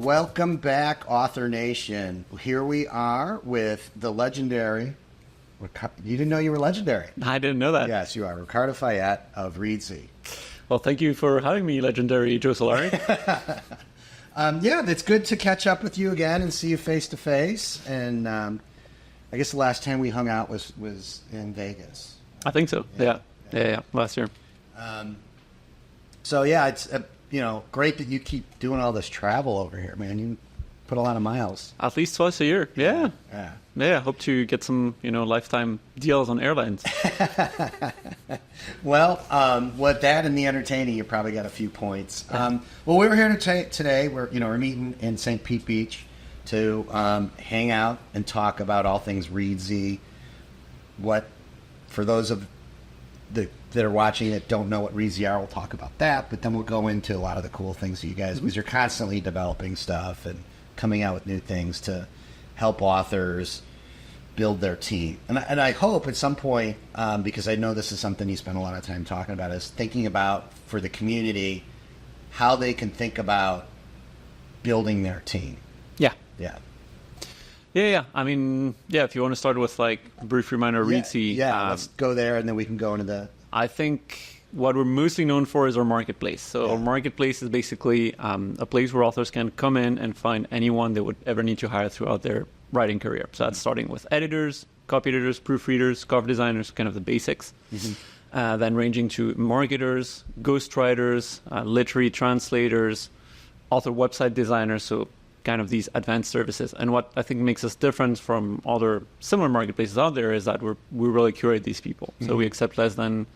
Welcome back, Author Nation. Here we are with the legendary... You didn't know you were legendary. I didn't know that. Yes, you are. Ricardo Fayet of Reedsy. Well, thank you for having me, legendary Joe Solari. Yeah, it's good to catch up with you again and see you face to face. And I guess the last time we hung out was in Vegas. I think so. Yeah. Last year. So yeah, it's great that you keep doing all this travel over here, man. You put a lot of miles. At least twice a year. Yeah. Hope to get some lifetime deals on airlines. Well, with that and the entertaining, you probably got a few points. Well, we were here today. We're meeting in St. Pete Beach to hang out and talk about all things Reedsy. For those of that are watching that don't know what Reedsy are, we'll talk about that. But then we'll go into a lot of the cool things that you guys, because you're constantly developing stuff and coming out with new things to help authors build their team. And I hope at some point, because I know this is something you spend a lot of time talking about, is thinking about, for the community, how they can think about building their team. Yeah. I mean, if you want to start with a brief reminder, Reedsy. Let's go there and then we can go into the... I think what we're mostly known for is our marketplace. So our marketplace is basically a place where authors can come in and find anyone they would ever need to hire throughout their writing career. So that's starting with editors, copy editors, proofreaders, cover designers, kind of the basics. Then ranging to marketers, ghostwriters, literary translators, author website designers, so kind of these advanced services. And what I think makes us different from other similar marketplaces out there is that we really curate these people. So we accept less than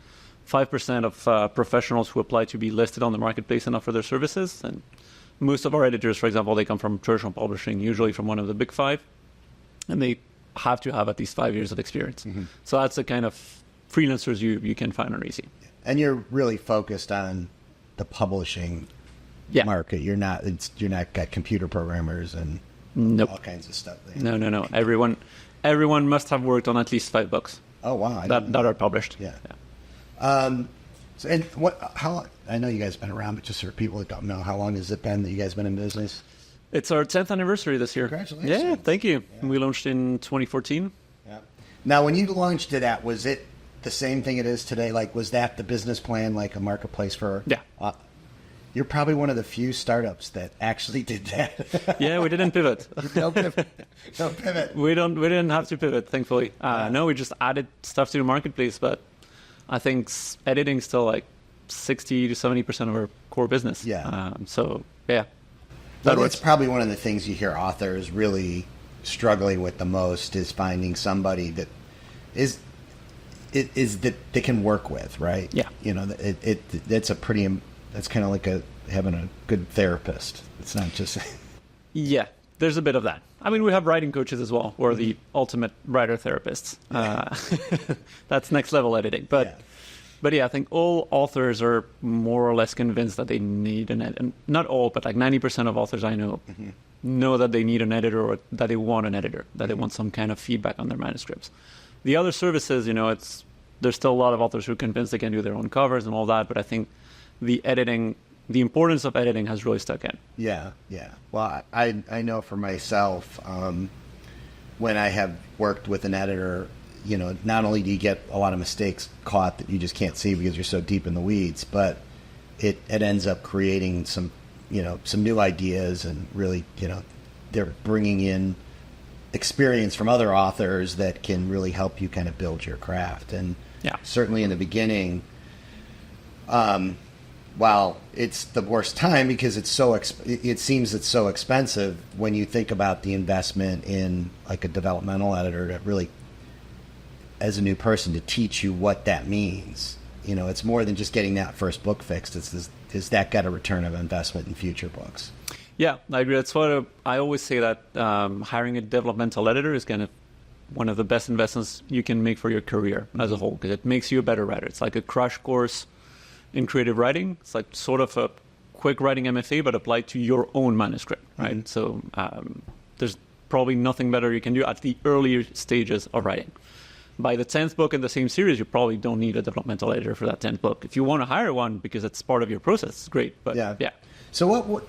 5% of professionals who apply to be listed on the marketplace and offer their services. And most of our editors, for example, they come from traditional publishing, usually from one of the big five, and they have to have at least 5 years of experience. So that's the kind of freelancers you can find on Reedsy. And you're really focused on the publishing market. You're not got computer programmers and all kinds of stuff there. No. Everyone must have worked on at least 5 books. Oh wow! That are published. So, and how? I know you guys have been around, but just for people that don't know, how long has it been that you guys been in business? It's our 10th anniversary this year. Congratulations! Yeah, thank you. Yeah. We launched in 2014. Yeah. Now, when you launched it, was it the same thing it is today? Was that the business plan, like a marketplace for? Yeah. You're probably one of the few startups that actually did that. Yeah, we didn't pivot. No pivot. We didn't have to pivot, thankfully. No, we just added stuff to the marketplace, but I think editing is still 60 to 70% of our core business. That's probably one of the things you hear authors really struggling with the most, is finding somebody that is that they can work with, right? Yeah. It's a pretty... That's kind of like having a good therapist. It's not just... Yeah, there's a bit of that. I mean, we have writing coaches as well, who are the ultimate writer therapists. That's next level editing. But I think all authors are more or less convinced that they need an editor. Not all, but 90% of authors I know know that they need an editor, or that they want an editor, that they want some kind of feedback on their manuscripts. The other services, there's still a lot of authors who are convinced they can do their own covers and all that, but I think the importance of editing has really stuck in. Yeah. Well, I know for myself, when I have worked with an editor, not only do you get a lot of mistakes caught that you just can't see because you're so deep in the weeds, but it ends up creating some new ideas, and really, they're bringing in experience from other authors that can really help you kind of build your craft. And certainly in the beginning, while it's the worst time because it seems it's so expensive, when you think about the investment in a developmental editor to really, as a new person, to teach you what that means. It's more than just getting that first book fixed. Is that got a return of investment in future books? Yeah, I agree. That's what I always say, that hiring a developmental editor is kind of one of the best investments you can make for your career as a whole, because it makes you a better writer. It's like a crash course in creative writing. It's like sort of a quick writing MFA, but applied to your own manuscript, right? So there's probably nothing better you can do at the earlier stages of writing. By the 10th book in the same series, you probably don't need a developmental editor for that 10th book. If you want to hire one because it's part of your process, it's great. But yeah. So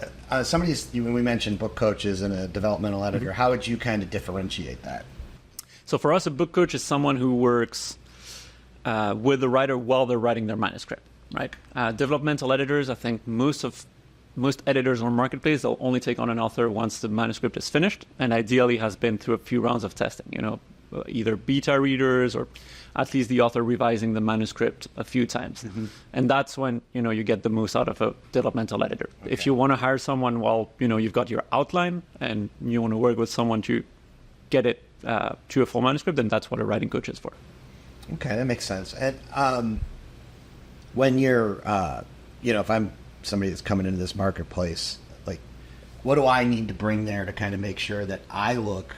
some of these, when we mentioned book coaches and a developmental editor, how would you kind of differentiate that? So for us, a book coach is someone who works with the writer while they're writing their manuscript, right? Developmental editors, I think most editors on Marketplace, they'll only take on an author once the manuscript is finished and ideally has been through a few rounds of testing, either beta readers or at least the author revising the manuscript a few times. Mm-hmm. And that's when, you get the most out of a developmental editor. Okay. If you want to hire someone while, you've got your outline and you want to work with someone to get it to a full manuscript, then that's what a writing coach is for. Okay, that makes sense. And when you're, if I'm somebody that's coming into this marketplace, like, what do I need to bring there to kind of make sure that I look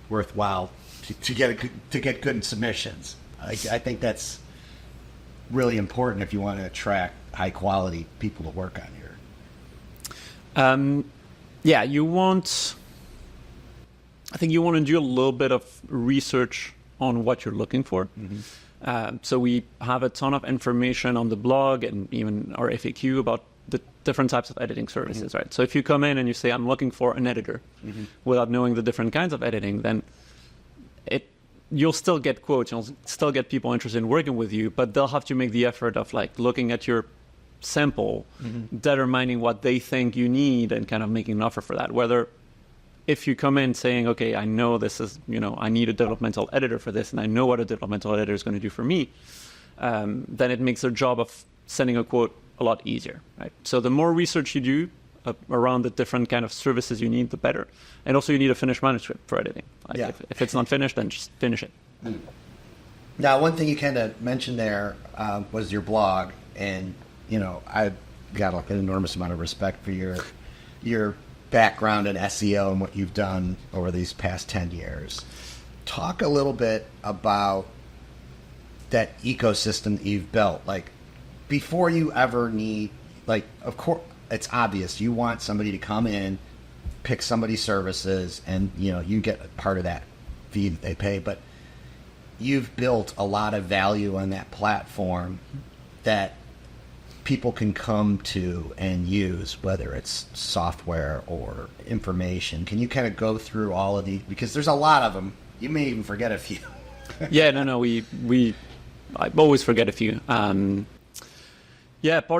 worthwhile to get good submissions? I think that's really important if you want to attract high quality people to work on here. I think you want to do a little bit of research on what you're looking for. Mm-hmm. So we have a ton of information on the blog and even our FAQ about the different types of editing services, mm-hmm. right? So if you come in and you say, I'm looking for an editor, mm-hmm. without knowing the different kinds of editing, then you'll still get quotes, you'll still get people interested in working with you, but they'll have to make the effort of looking at your sample, mm-hmm. determining what they think you need and kind of making an offer for that. Whether if you come in saying, okay, I know this is, I need a developmental editor for this and I know what a developmental editor is going to do for me, then it makes their job of sending a quote a lot easier, right? So the more research you do around the different kind of services you need, the better. And also you need a finished manuscript for editing. If it's not finished, then just finish it. Mm. Now, one thing you kind of mentioned there was your blog. And, I've got an enormous amount of respect for your background in SEO and what you've done over these past 10 years. Talk a little bit about that ecosystem that you've built. Like, before you ever need, of course, it's obvious you want somebody to come in, pick somebody's services, and you get a part of that fee that they pay. But you've built a lot of value on that platform that people can come to and use, whether it's software or information. Can you kind of go through all of these? Because there's a lot of them. You may even forget a few. Yeah, no. I always forget a few. Part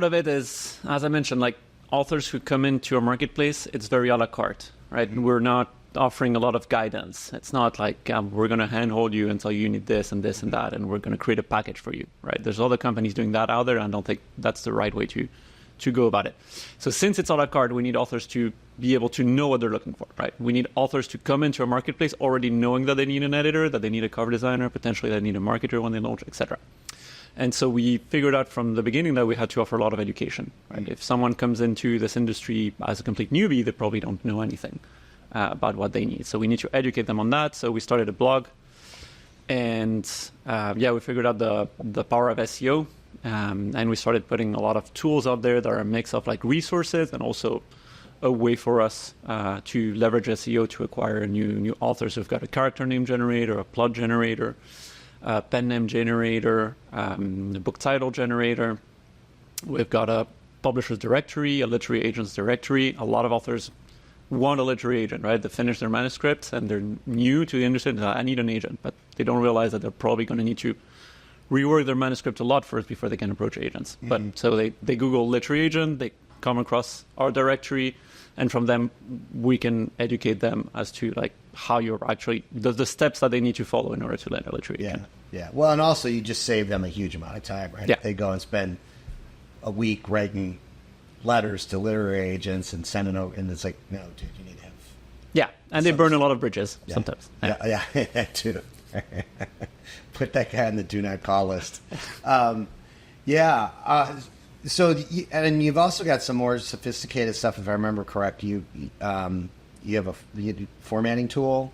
of it is, as I mentioned, authors who come into a marketplace, it's very a la carte, right? Mm-hmm. We're not offering a lot of guidance. It's not like we're going to handhold you until you need this and this and that, and we're going to create a package for you, right? There's other companies doing that out there, and I don't think that's the right way to go about it. So since it's a la carte, we need authors to be able to know what they're looking for, right? We need authors to come into a marketplace already knowing that they need an editor, that they need a cover designer, potentially they need a marketer when they launch, etc. And so we figured out from the beginning that we had to offer a lot of education. Right? Mm-hmm. If someone comes into this industry as a complete newbie, they probably don't know anything about what they need. So we need to educate them on that. So we started a blog, and we figured out the power of SEO, and we started putting a lot of tools out there that are a mix of resources and also a way for us to leverage SEO to acquire new authors. We've got a character name generator, a plot generator, pen name generator, a book title generator. We've got a publisher's directory, a literary agent's directory. A lot of authors want a literary agent, right? They finish their manuscripts and they're new to the industry. I need an agent, but they don't realize that they're probably going to need to rework their manuscript a lot first before they can approach agents. Mm-hmm. But so they Google literary agent, they come across our directory, and from them we can educate them as to how you're actually the steps that they need to follow in order to land a literary agent. Yeah. Well, and also you just save them a huge amount of time, right? Yeah. They go and spend a week writing letters to literary agents and sending out, and it's no, dude, you need to have. Yeah, and they burn a lot of bridges sometimes. Yeah, that too. Put that guy on the do not call list. So, and you've also got some more sophisticated stuff, if I remember correct. You have a formatting tool.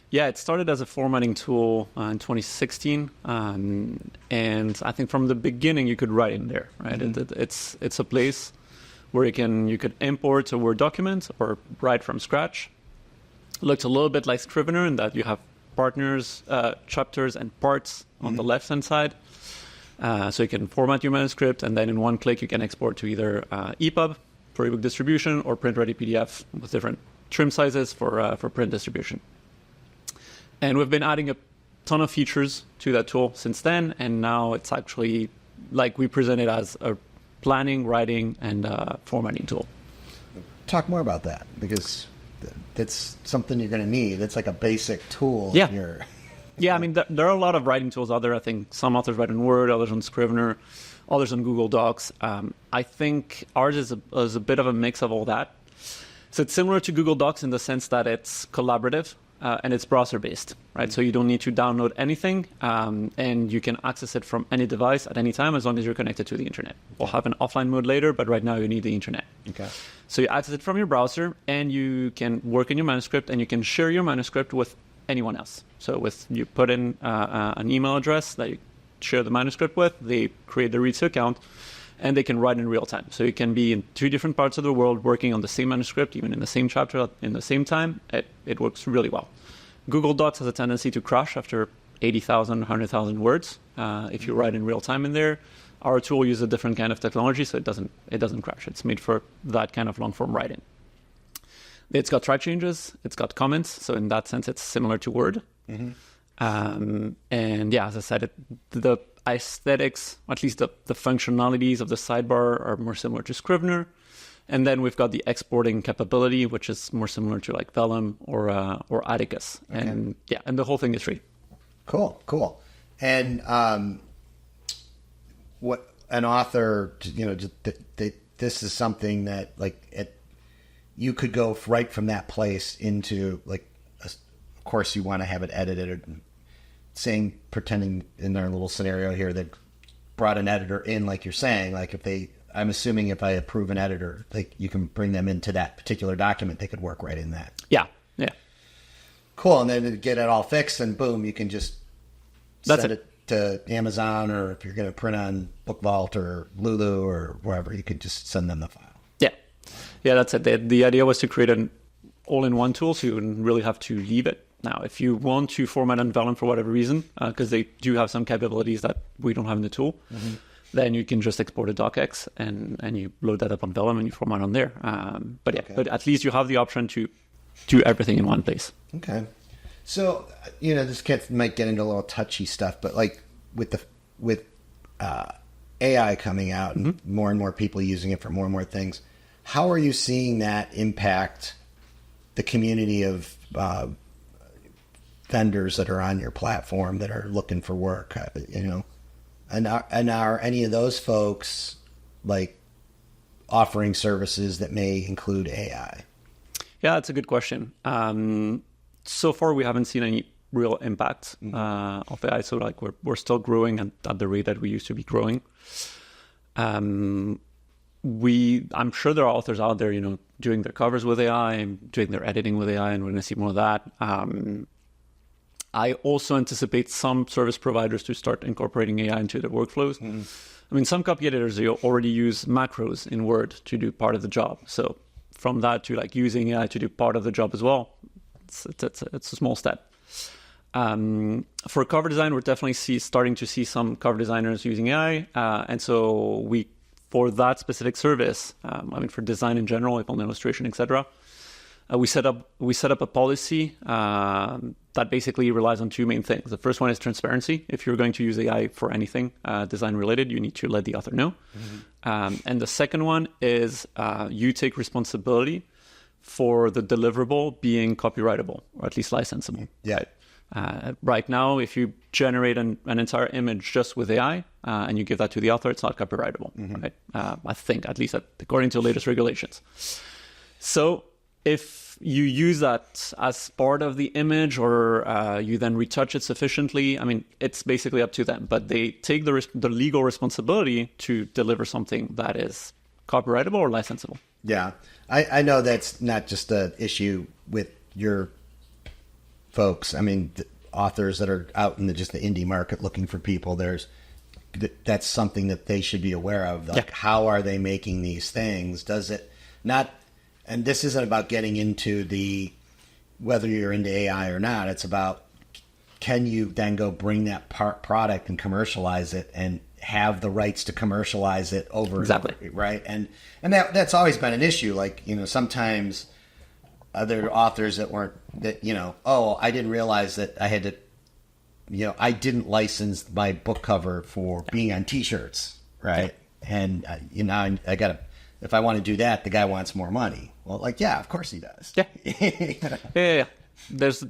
Yeah, it started as a formatting tool in 2016, and I think from the beginning you could write in there, right? Mm-hmm. It's a place where you could import a Word document or write from scratch. It looks a little bit like Scrivener in that you have partners, chapters, and parts on the left-hand side. So you can format your manuscript, and then in one click you can export to either EPUB, for ebook distribution or print-ready PDF with different trim sizes for print distribution. And we've been adding a ton of features to that tool since then, and now it's actually like we present it as a planning, writing, and formatting tool. Talk more about that, because that's something you're going to need. It's like a basic tool. Yeah. In your... Yeah, I mean, there are a lot of writing tools out there. I think some authors write in Word, others on Scrivener, others on Google Docs. I think ours is a bit of a mix of all that. So it's similar to Google Docs in the sense that it's collaborative and it's browser-based, right? Mm-hmm. So you don't need to download anything, and you can access it from any device at any time as long as you're connected to the internet. We'll have an offline mode later, but right now you need the internet. Okay. So you access it from your browser, and you can work in your manuscript, and you can share your manuscript with anyone else. So you put in an email address that you share the manuscript with, they create the Reedsy account, and they can write in real time. So you can be in 2 different parts of the world working on the same manuscript, even in the same chapter, in the same time. It works really well. Google Docs has a tendency to crash after 80,000, 100,000 words. If you write in real time in there, our tool uses a different kind of technology, so it doesn't crash. It's made for that kind of long form writing. It's got track changes, it's got comments, so in that sense, it's similar to Word. Mm-hmm. And yeah, as I said, the aesthetics, at least the functionalities of the sidebar are more similar to Scrivener. And then we've got the exporting capability, which is more similar to like Vellum or Atticus. Okay. And yeah, and the whole thing is free. Cool. And what an author, this is something that you could go right from that place into of course you want to have it edited, pretending in our little scenario here that brought an editor in, like you're saying, I'm assuming if I approve an editor, you can bring them into that particular document, they could work right in that. Yeah. Cool. And then to get it all fixed, and boom, you can just send it to Amazon, or if you're going to print on BookVault or Lulu or wherever, you could just send them the file. Yeah, that's it. The idea was to create an all-in-one tool, so you wouldn't really have to leave it. Now, if you want to format on Vellum for whatever reason, because they do have some capabilities that we don't have in the tool, mm-hmm. then you can just export a docx and you load that up on Vellum and you format on there. But at least you have the option to do everything in one place. Okay. So, this might get into a little touchy stuff, but with AI coming out and mm-hmm. more and more people using it for more and more things, how are you seeing that impact the community of vendors that are on your platform that are looking for work? And are any of those folks offering services that may include AI? Yeah, that's a good question. So far, we haven't seen any real impact of AI. So we're still growing at the rate that we used to be growing. I'm sure there are authors out there, doing their covers with AI and doing their editing with AI, and we're going to see more of that. I also anticipate some service providers to start incorporating AI into their workflows. Mm-hmm. I mean, some copy editors, they already use macros in Word to do part of the job. So from that to using AI to do part of the job as well, it's a small step. For cover design, we're definitely starting to see some cover designers using AI. And so for that specific service, for design in general, like on illustration, etc., we set up a policy that basically relies on 2 main things. The first one is transparency. If you're going to use AI for anything design related, you need to let the author know. Mm-hmm. And the second one is you take responsibility for the deliverable being copyrightable, or at least licensable. Yeah. Right now, if you generate an entire image just with AI and you give that to the author, it's not copyrightable. Mm-hmm. Right? I think, at least according to the latest regulations. So if you use that as part of the image, or you then retouch it sufficiently, it's basically up to them. But they take the legal responsibility to deliver something that is copyrightable or licensable. Yeah. I know that's not just an issue with your folks. The authors that are out in the indie market looking for people, that's something that they should be aware of. How are they making these things? Does it not? And this isn't about getting into whether you're into AI or not. It's about, can you then go bring that product and commercialize it and have the rights to commercialize it over Exactly. and over, right? And that's always been an issue. Like, sometimes other authors I didn't realize that I had to, I didn't license my book cover for being on T-shirts, right? Yeah. And I got to, if I want to do that, the guy wants more money. Well, of course he does. Yeah. Yeah. There's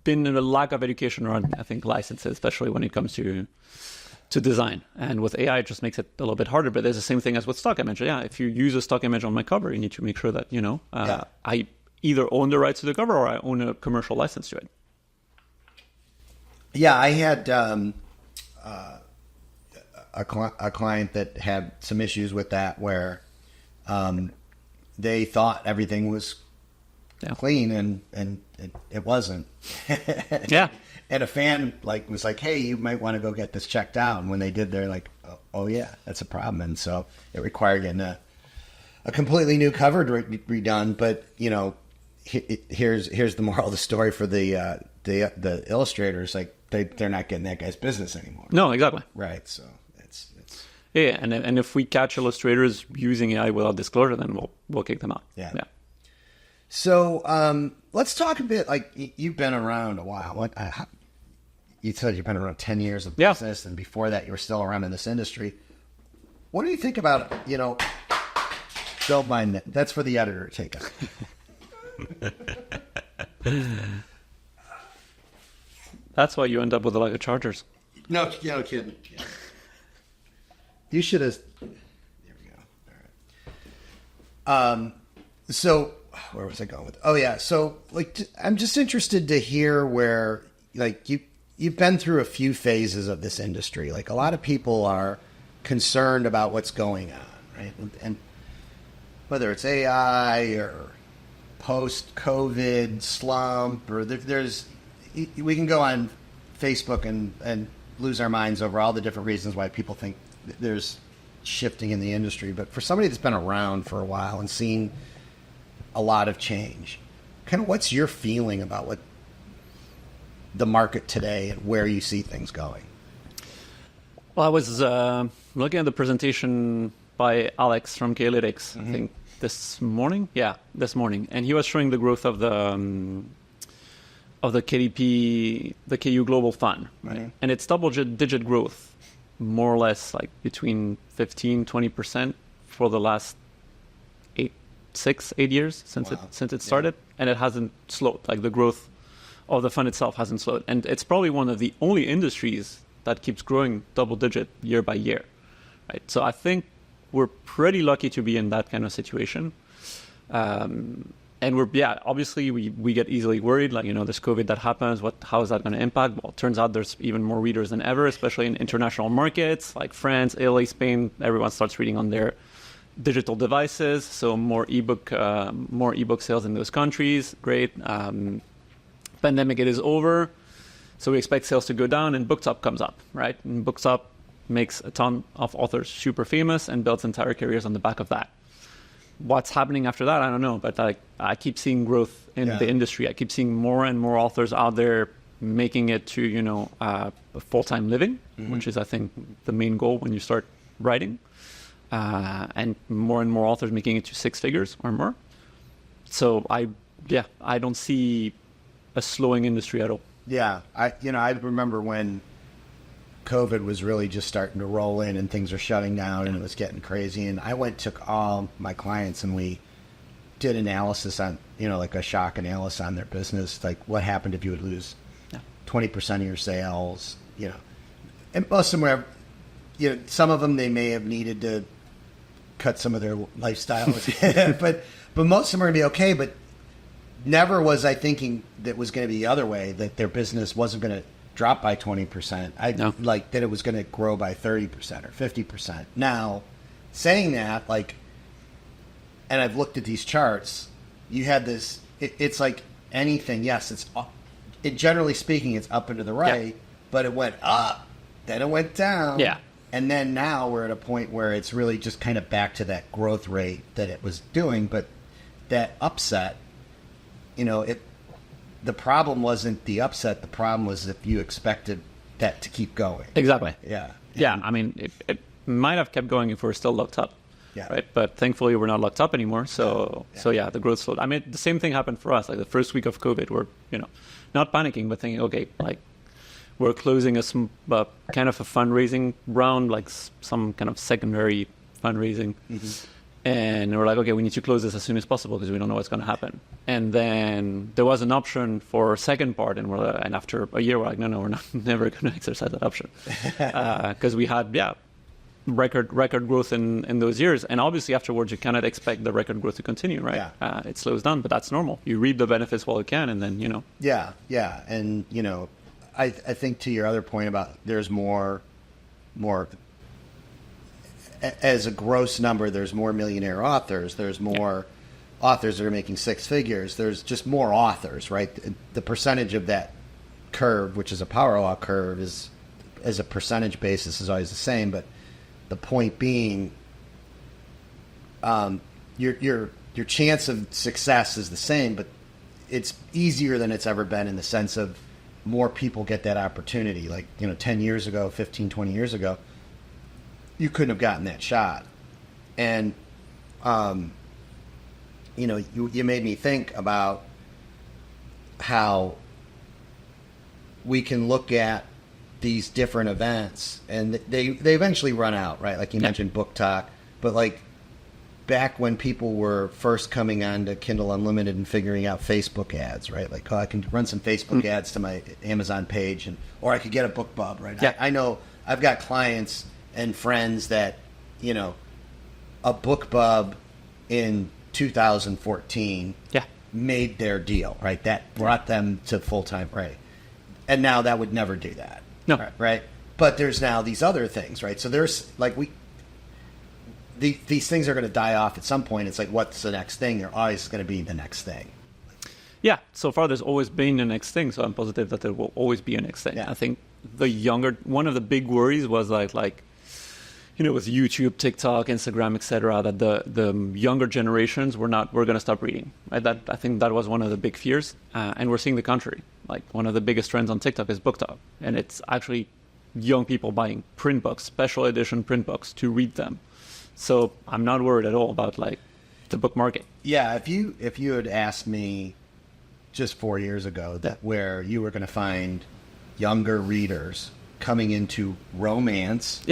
been a lack of education around, I think, licenses, especially when it comes to design. And with AI, it just makes it a little bit harder. But there's the same thing as with stock image. Yeah, if you use a stock image on my cover, you need to make sure that, I either own the rights to the cover or I own a commercial license to it. Yeah, I had a client that had some issues with that where they thought everything was clean and it wasn't. Yeah. And a fan was like, hey, you might want to go get this checked out. And when they did, they're like, oh yeah, that's a problem. And so it required getting a completely new cover redone. But here's the moral of the story for the illustrators. Like they're not getting that guy's business anymore. No, exactly. Right. So it's yeah. And if we catch illustrators using AI without disclosure, then we'll kick them out. Yeah. Yeah. So let's talk a bit. Like you've been around a while. You said you've been around 10 years of business, and before that, you were still around in this industry. What do you think about don't mind that. That's for the editor to take it. That's why you end up with a lot of chargers. No kidding. Yeah. You should have. There we go. All right. So where was I going with? Oh yeah. So I'm just interested to hear where you've been through a few phases of this industry. Like a lot of people are concerned about what's going on, right? And whether it's AI or post-COVID slump, or we can go on Facebook and lose our minds over all the different reasons why people think there's shifting in the industry. But for somebody that's been around for a while and seen a lot of change, kind of what's your feeling about what the market today and where you see things going? Well, I was looking at the presentation by Alex from Chaolytics, I think this morning. Yeah, this morning. And he was showing the growth of the KDP, the KU Global Fund, right? Mm-hmm. And it's double-digit growth, more or less like between 15-20% for the last 8 years since it started. And it hasn't slowed. Like the growth of the fund itself hasn't slowed. And it's probably one of the only industries that keeps growing double-digit year by year, right? So I think we're pretty lucky to be in that kind of situation. And obviously we get easily worried, this COVID that happens, how is that going to impact? Well, it turns out there's even more readers than ever, especially in international markets like France, Italy, Spain. Everyone starts reading on their digital devices, so more ebook sales in those countries. Great. Pandemic, it is over, so we expect sales to go down, and Booktop comes up, right? And Booktop makes a ton of authors super famous and builds entire careers on the back of that. What's happening after that, I don't know, but I keep seeing growth in the industry. I keep seeing more and more authors out there making it to a full-time living, which is, I think, the main goal when you start writing, and more authors making it to 6 figures or more. So I don't see a slowing industry at all. Yeah, I remember when COVID was really just starting to roll in and things were shutting down and it was getting crazy. And I took all my clients and we did analysis on, like a shock analysis on their business. Like what happened if you would lose 20% of your sales, and most of them were, some of them, they may have needed to cut some of their lifestyle, but most of them are going to be okay. But never was I thinking that was going to be the other way, that their business wasn't going to drop by 20%. Like that it was going to grow by 30% or 50%. Now, saying that, and I've looked at these charts, you had this, it's like anything. Yes, generally speaking, it's up and to the right, but it went up, then it went down. Yeah. And then now we're at a point where it's really just kind of back to that growth rate that it was doing. But that upset, the problem wasn't the upset. The problem was if you expected that to keep going. Exactly. Yeah. Yeah, I mean, it might have kept going if we were still locked up. Yeah. Right. But thankfully, we're not locked up anymore. So the growth slowed. I mean, the same thing happened for us. Like the first week of COVID, we're not panicking, but thinking, okay, like we're closing kind of a fundraising round, like some kind of secondary fundraising, and we're like, okay, we need to close this as soon as possible because we don't know what's going to happen. And then there was an option for a second part, and after a year, we're like, no, we're never going to exercise that option because we had record growth in those years, and obviously afterwards you cannot expect the record growth to continue, right? It slows down, but that's normal. You reap the benefits while you can, and then and I think to your other point about there's more as a gross number, there's more millionaire authors, there's more authors that are making six figures, there's just more authors, right? The percentage of that curve, which is a power law curve, is as a percentage basis is always the same, but the point being, your chance of success is the same, but it's easier than it's ever been in the sense of more people get that opportunity. Like, 10 years ago, 15, 20 years ago, you couldn't have gotten that shot. And, you made me think about how we can look at these different events, and they eventually run out, right? Like you mentioned Book Talk, but like back when people were first coming on to Kindle Unlimited and figuring out Facebook ads, right? Like, I can run some Facebook ads to my Amazon page, or I could get a BookBub, right? Yeah. I know I've got clients and friends that, a BookBub in 2014 made their deal, right? That brought them to full-time, right? And now that would never do that. No. Right. But there's now these other things, right? So there's like these things are going to die off at some point. It's like, what's the next thing? They're always going to be the next thing. Yeah. So far, there's always been the next thing. So I'm positive that there will always be a next thing. Yeah. I think one of the big worries was like with YouTube, TikTok, Instagram, etc., that the younger generations were going to stop reading. Right? I think that was one of the big fears, and we're seeing the contrary. Like one of the biggest trends on TikTok is Book Talk, and it's actually young people buying print books, special edition print books, to read them. So I'm not worried at all about like the book market. Yeah, if you had asked me just 4 years ago that where you were going to find younger readers coming into romance,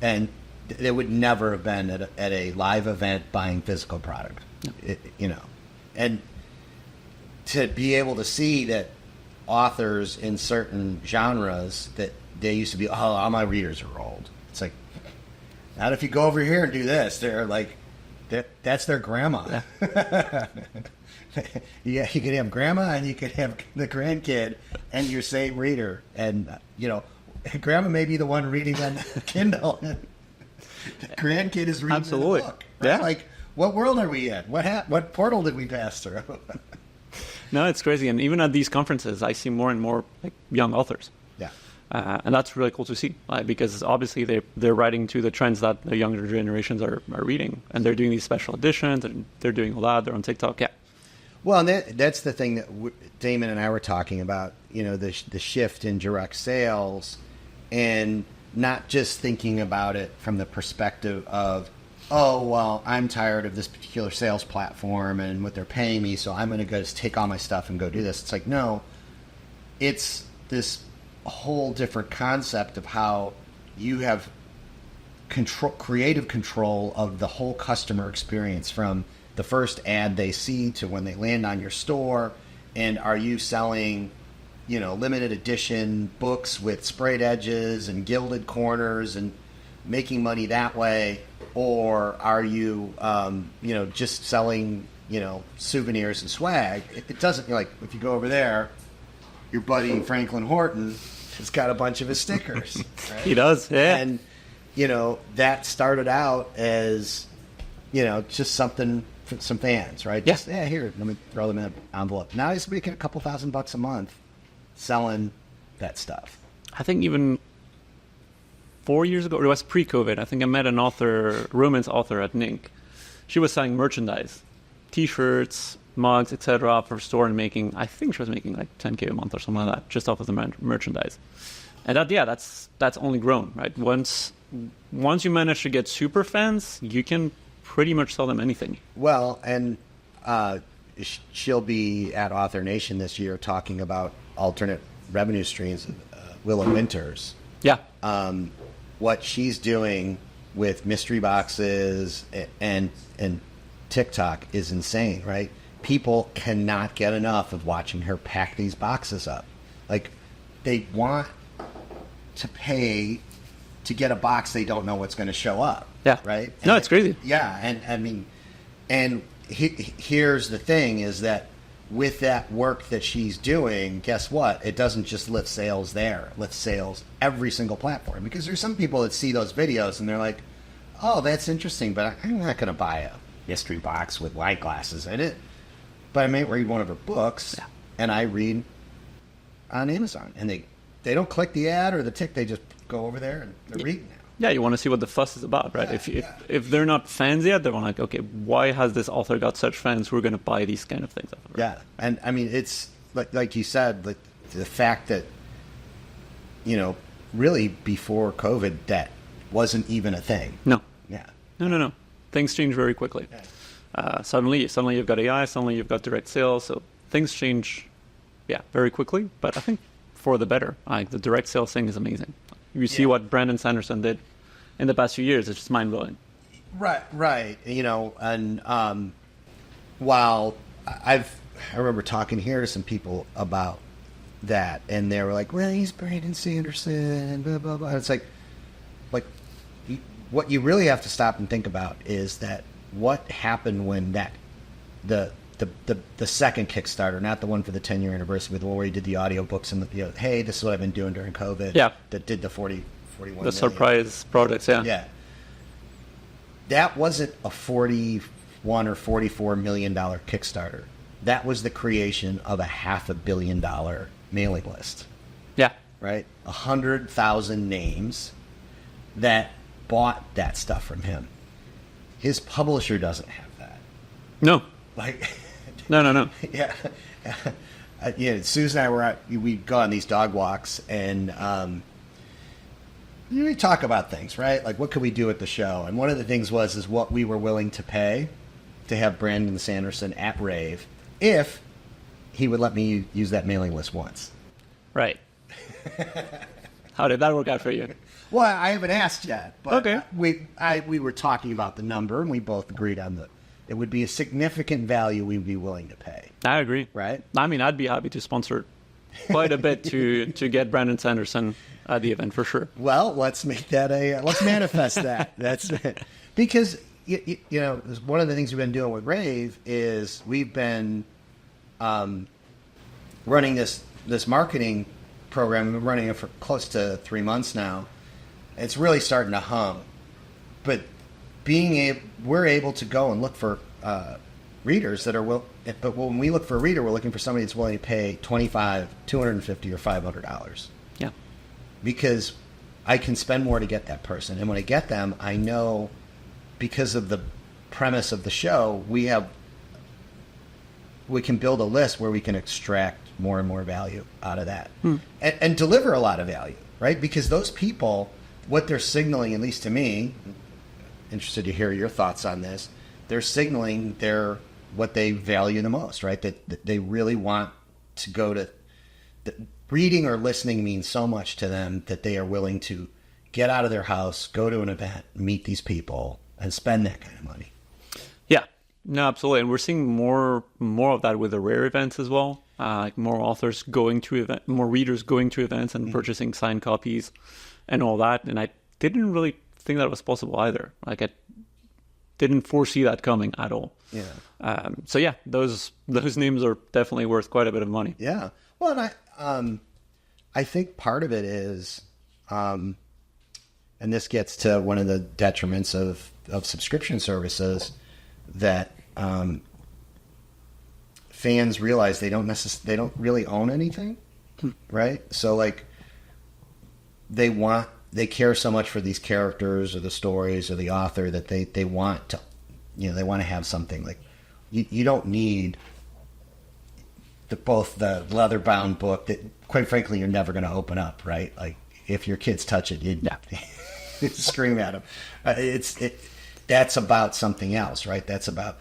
and they would never have been at a live event buying physical product, and to be able to see that authors in certain genres that they used to be, all my readers are old. It's like, not if you go over here and do this. They're like, that's their grandma. Yeah, you could have grandma and you could have the grandkid and your same reader. And, grandma may be the one reading on Kindle. The grandkid is reading the book. Right? Yeah. Like, what world are we in? What portal did we pass through? No, it's crazy. And even at these conferences, I see more and more like young authors. Yeah. And that's really cool to see, because obviously they're writing to the trends that the younger generations are reading. And they're doing these special editions, and they're doing all that. They're on TikTok. Yeah. Well, and that's the thing that Damon and I were talking about, the shift in direct sales, and not just thinking about it from the perspective of, oh, well, I'm tired of this particular sales platform and what they're paying me, so I'm going to go just take all my stuff and go do this. It's like, no, it's this whole different concept of how you have creative control of the whole customer experience from the first ad they see to when they land on your store. And are you selling, limited edition books with sprayed edges and gilded corners and making money that way? Or are you, just selling, souvenirs and swag? It doesn't, like, if you go over there, your buddy Franklin Horton has got a bunch of his stickers. Right? He does, yeah. And, that started out as, just something for some fans, right? Yeah. Just, here, let me throw them in an envelope. Now he's making a couple $1,000 a month selling that stuff. I think even 4 years ago, it was pre-COVID, I think I met an author, romance author at NINC. She was selling merchandise, T-shirts, mugs, etc. for her store, and I think she was making like $10K a month or something like that, just off of the merchandise. And that's only grown, right? Once you manage to get super fans, you can pretty much sell them anything. Well, and she'll be at Author Nation this year talking about alternate revenue streams. Willow Winters. Yeah. What she's doing with mystery boxes and TikTok is insane, right? People cannot get enough of watching her pack these boxes up. Like, they want to pay to get a box they don't know what's going to show up. Yeah. Right? No, it's crazy. Yeah, and I mean, and here's the thing is that with that work that she's doing, guess what? It doesn't just lift sales there. It lifts sales every single platform. Because there's some people that see those videos and they're like, oh, that's interesting, but I'm not going to buy a mystery box with wine glasses in it. But I may read one of her books, and I read on Amazon. And they don't click the ad or the tick. They just go over there and they're reading now. Yeah, you want to see what the fuss is about, right? If they're not fans yet, they're like, okay, why has this author got such fans who are going to buy these kind of things? Yeah, and I mean, it's like you said, like the fact that, you know, really before COVID, that wasn't even a thing. No. Yeah. No. Things change very quickly. Yeah. Suddenly you've got AI, suddenly you've got direct sales, so things change, very quickly, but I think for the better. Like, the direct sales thing is amazing. You see what Brandon Sanderson did in the past few years, it's just mind-blowing. Right. You know, and while I remember talking here to some people about that, and they were like, well, he's Brandon Sanderson, blah, blah, blah. And it's like, what you really have to stop and think about is that what happened when the second Kickstarter, not the one for the 10-year anniversary, but the one where he did the audiobooks and hey, this is what I've been doing during COVID. Yeah. That did the 41 the surprise projects, yeah. Yeah. That wasn't a $41 or $44 million Kickstarter. That was the creation of a $500 million mailing list. Yeah. Right? 100,000 names that bought that stuff from him. His publisher doesn't have that. No. Like, no. Yeah. Susan and I we'd go on these dog walks, and we talk about things, right? Like, what could we do at the show? And one of the things is what we were willing to pay to have Brandon Sanderson at Rave if he would let me use that mailing list once. Right. How did that work out for you? Well, I haven't asked yet, but okay. We were talking about the number, and we both agreed on it would be a significant value we'd be willing to pay. I agree. Right? I mean, I'd be happy to sponsor quite a bit to get Brandon Sanderson at the event for sure. Well, let's make that let's manifest that. That's it. Because you know, one of the things we've been doing with Rave is we've been running this marketing program. We've been running it for close to 3 months now. It's really starting to hum, but we're able to go and look for readers that are but when we look for a reader, we're looking for somebody that's willing to pay $25, $250, or $500. Yeah, because I can spend more to get that person, and when I get them, I know because of the premise of the show, we can build a list where we can extract more and more value out of that, and deliver a lot of value, right? Because those people, what they're signaling, at least to me, interested to hear your thoughts on this, they're signaling what they value the most, right? That they really want to go to. Reading or listening means so much to them that they are willing to get out of their house, go to an event, meet these people, and spend that kind of money. Yeah, no, absolutely. And we're seeing more of that with the rare events as well. Like more authors going to more readers going to events and purchasing signed copies and all that. And I didn't really think that was possible either. Like, I didn't foresee that coming at all. Yeah. So yeah, those names are definitely worth quite a bit of money. Yeah. Well, and I think part of it is, and this gets to one of the detriments of subscription services, that fans realize they don't really own anything, right? So like, they care so much for these characters or the stories or the author that they want to, they want to have something. Like, you don't need both the leather-bound book that, quite frankly, you're never going to open up, right? Like, if your kids touch it, you'd Yeah. scream at them. That's about something else, right? That's about,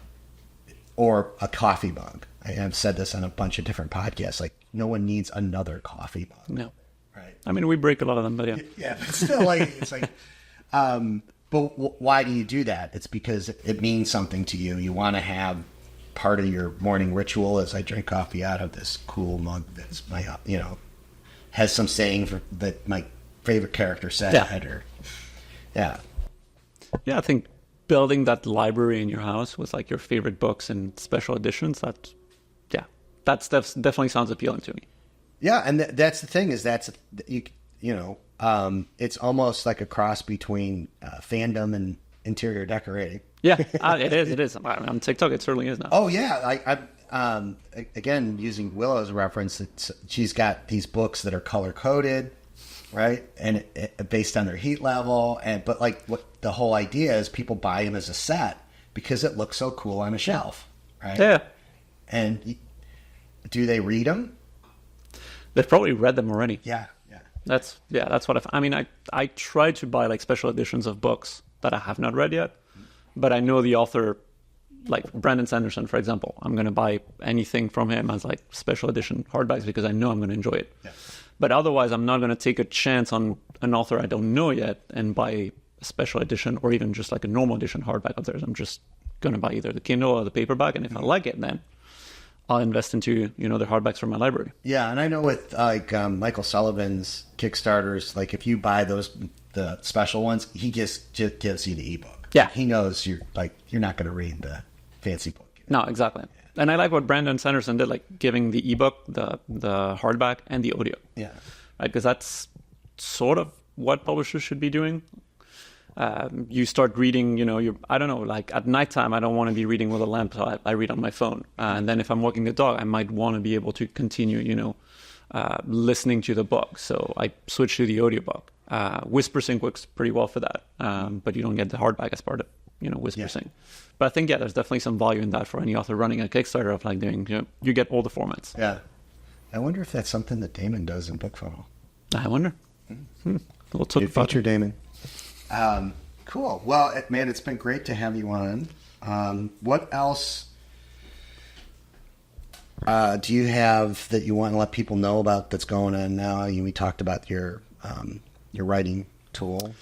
or a coffee mug. I've said this on a bunch of different podcasts. Like, no one needs another coffee mug. No. Right. I mean, we break a lot of them, but yeah. Yeah, but still, like, it's like, but why do you do that? It's because it means something to you. You want to have part of your morning ritual as I drink coffee out of this cool mug that's my, has some saying that my favorite character said. Yeah. Yeah, I think building that library in your house with like your favorite books and special editions, that definitely sounds appealing to me. Yeah, and that's the thing is it's almost like a cross between fandom and interior decorating. Yeah, it is. On TikTok, it certainly is now. Oh yeah, again using Willow's reference, she's got these books that are color coded, right, and based on their heat level, but like what the whole idea is, people buy them as a set because it looks so cool on a shelf, right? Yeah. And do they read them? They've probably read them already. Yeah. That's what I try to buy like special editions of books that I have not read yet, but I know the author, like Brandon Sanderson, for example. I'm going to buy anything from him as like special edition hardbacks because I know I'm going to enjoy it. Yeah. But otherwise, I'm not going to take a chance on an author I don't know yet and buy a special edition or even just like a normal edition hardback of theirs. I'm just going to buy either the Kindle or the paperback, and if I like it, then I'll invest into, the hardbacks from my library. Yeah, and I know with like Michael Sullivan's Kickstarters, like if you buy the special ones, he just gives you the ebook. Yeah, he knows you're not going to read the fancy book. No, exactly. Yeah. And I like what Brandon Sanderson did, like giving the ebook, the hardback, and the audio. Yeah, right, because that's sort of what publishers should be doing. You start reading, I don't know, like at nighttime, I don't want to be reading with a lamp, so I read on my phone. And then if I'm walking the dog, I might want to be able to continue, listening to the book. So I switch to the audiobook. WhisperSync works pretty well for that, but you don't get the hardback as part of, WhisperSync. But I think, there's definitely some value in that for any author running a Kickstarter of like doing, you get all the formats. Yeah. I wonder if that's something that Damon does in BookFunnel. I wonder. We'll talk about feature Damon. Cool. Well, man, it's been great to have you on. What else do you have that you want to let people know about that's going on now? We talked about your writing tool.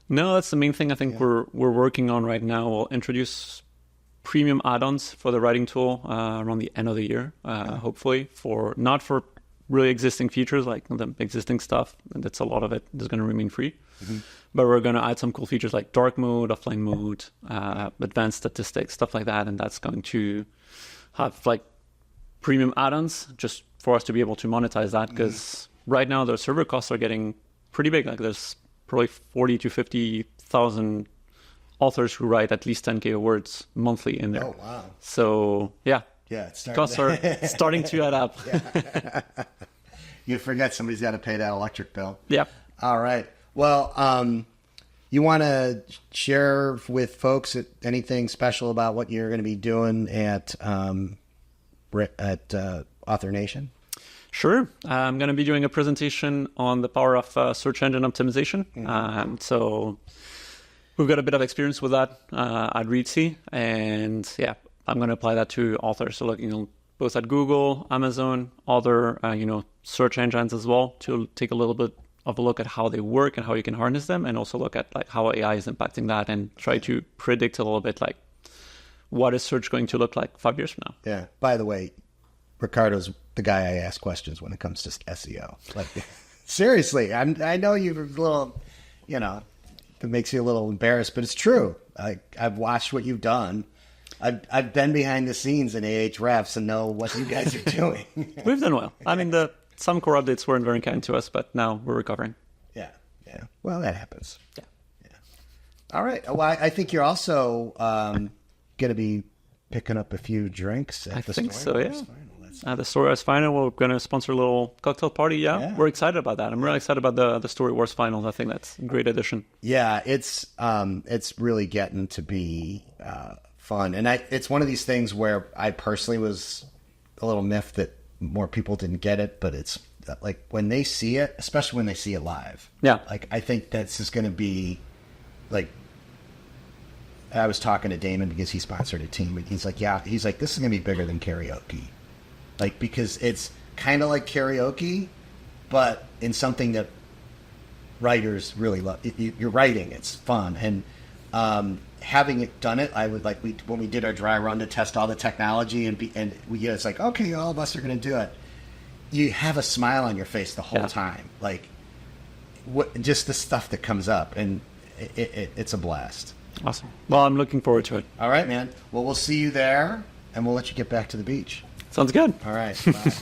No, that's the main thing I think we're working on right now. We'll introduce premium add-ons for the writing tool around the end of the year, hopefully, not for really existing features like the existing stuff, and that's a lot of it is going to remain free. Mm-hmm. But we're going to add some cool features like dark mode, offline mode, advanced statistics, stuff like that, and that's going to have like premium add-ons just for us to be able to monetize that, because right now the server costs are getting pretty big. Like there's probably 40 to 50,000 authors who write at least 10K words monthly in there. Oh wow! So costs are starting to add up. You forget somebody's got to pay that electric bill. Yeah. All right. Well, you want to share with folks anything special about what you're going to be doing at Author Nation? Sure. I'm going to be doing a presentation on the power of search engine optimization. Mm-hmm. So we've got a bit of experience with that at Reedsy, and I'm going to apply that to authors. So looking both at Google, Amazon, other search engines as well, to take a little bit of a look at how they work and how you can harness them, and also look at like how AI is impacting that, and try to predict a little bit like what is search going to look like 5 years from now. Yeah. By the way, Ricardo's the guy I ask questions when it comes to SEO. Like, seriously, I know you're a little, it makes you a little embarrassed, but it's true. I've watched what you've done. I've been behind the scenes in Ahrefs and know what you guys are doing. We've done well. I mean, some core updates weren't very kind to us, but now we're recovering. Yeah. Well, that happens. Yeah. All right. Well, I think you're also going to be picking up a few drinks at the think Story so, Final. The Story Wars Final, we're going to sponsor a little cocktail party. Yeah, we're excited about that. I'm really excited about the Story Wars Finals. I think that's a great addition. Yeah, it's really getting to be fun. And it's one of these things where I personally was a little miffed that more people didn't get it, but it's like when they see it, especially when they see it live. Yeah. Like I think that's just going to be like. I was talking to Damon because he sponsored a team, and he's like, this is going to be bigger than karaoke, like because it's kind of like karaoke, but in something that writers really love. You're writing, it's fun, and having it done it, I would like when we did our dry run to test all the technology it's like, okay, all of us are going to do it. You have a smile on your face the whole time, like just the stuff that comes up, and it's a blast. Awesome. Well, I'm looking forward to it. All right, man. Well, we'll see you there, and we'll let you get back to the beach. Sounds good. All right. Bye.